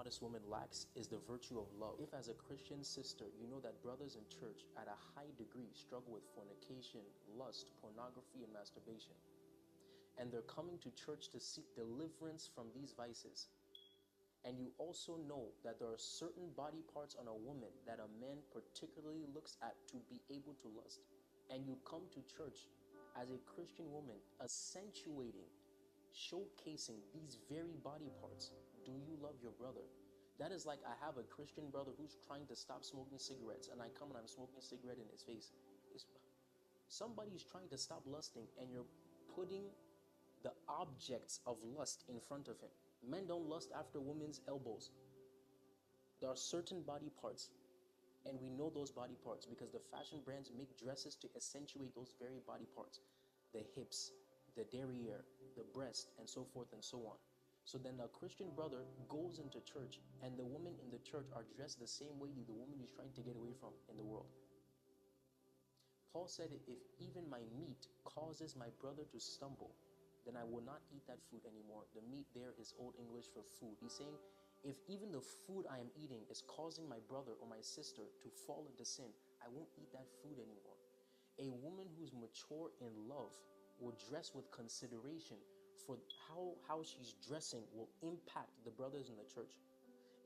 immodest woman lacks is the virtue of love. If as a Christian sister, you know that brothers in church at a high degree struggle with fornication, lust, pornography, and masturbation, and they're coming to church to seek deliverance from these vices, and you also know that there are certain body parts on a woman that a man particularly looks at to be able to lust, and you come to church as a Christian woman accentuating, showcasing these very body parts, do you love your brother? That is like I have a Christian brother who's trying to stop smoking cigarettes, and I come and I'm smoking a cigarette in his face. Somebody's trying to stop lusting, and you're putting the objects of lust in front of him. Men don't lust after women's elbows. There are certain body parts, and we know those body parts because the fashion brands make dresses to accentuate those very body parts. The hips, the derriere, the breast, and so forth and so on. So then a Christian brother goes into church, and the women in the church are dressed the same way the woman he's trying to get away from in the world. Paul said, if even my meat causes my brother to stumble, then I will not eat that food anymore. The meat there is Old English for food. He's saying, if even the food I am eating is causing my brother or my sister to fall into sin, I won't eat that food anymore. A woman who's mature in love will dress with consideration for how she's dressing will impact the brothers in the church.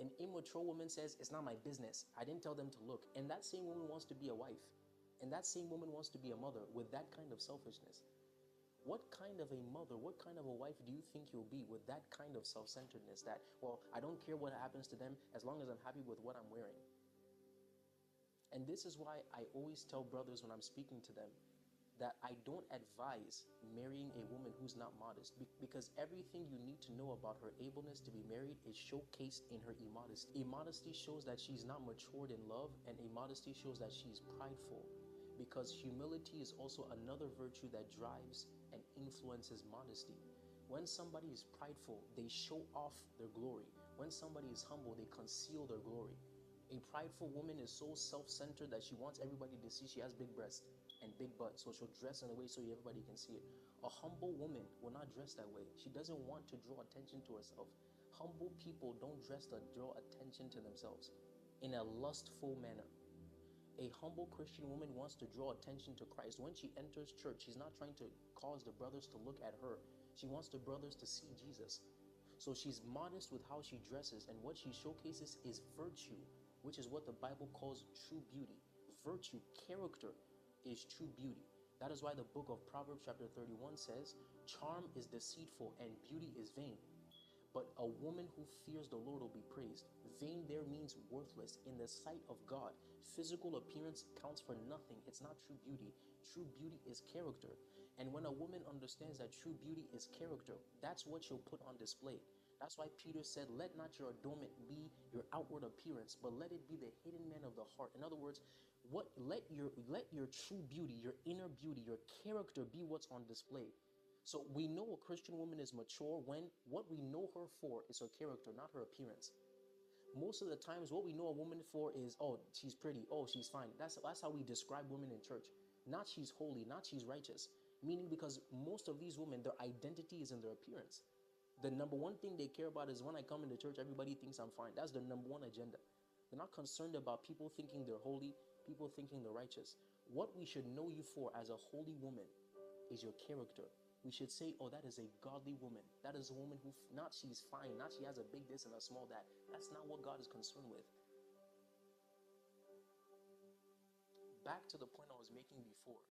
An immature woman says, it's not my business. I didn't tell them to look. And that same woman wants to be a wife. And that same woman wants to be a mother with that kind of selfishness. What kind of a mother, what kind of a wife do you think you'll be with that kind of self-centeredness that, well, I don't care what happens to them as long as I'm happy with what I'm wearing? And this is why I always tell brothers when I'm speaking to them that I don't advise marrying a woman who's not modest, because everything you need to know about her ableness to be married is showcased in her immodesty. Immodesty shows that she's not matured in love, and immodesty shows that she's prideful, because humility is also another virtue that drives and influences modesty. When somebody is prideful, they show off their glory. When somebody is humble, they conceal their glory. A prideful woman is so self-centered that she wants everybody to see she has big breasts and big butt, so she'll dress in a way so everybody can see it. A humble woman will not dress that way. She doesn't want to draw attention to herself. Humble people don't dress to draw attention to themselves in a lustful manner. A humble Christian woman wants to draw attention to Christ. When she enters church, she's not trying to cause the brothers to look at her. She wants the brothers to see Jesus. So she's modest with how she dresses, and what she showcases is virtue, which is what the Bible calls true beauty. Virtue, character, is true beauty. That is why the book of Proverbs chapter 31 says, charm is deceitful and beauty is vain, but a woman who fears the Lord will be praised. Vain there means worthless in the sight of God. Physical appearance counts for nothing. It's not true beauty. True beauty is character. And when a woman understands that true beauty is character, that's what she'll put on display. That's why Peter said, let not your adornment be your outward appearance, but let it be the hidden man of the heart. In other words, let your true beauty, your inner beauty, your character be what's on display. So we know a Christian woman is mature when what we know her for is her character, not her appearance. Most of the times what we know a woman for is, oh, she's pretty, oh, she's fine. That's how we describe women in church. Not she's holy, not she's righteous. Meaning, because most of these women, their identity is in their appearance. The number one thing they care about is when I come into church, everybody thinks I'm fine. That's their number one agenda. They're not concerned about people thinking they're holy, people thinking they're righteous. What we should know you for as a holy woman is your character. We should say, oh, that is a godly woman. That is a woman who, not she's fine, not she has a big this and a small that. That's not what God is concerned with. Back to the point I was making before.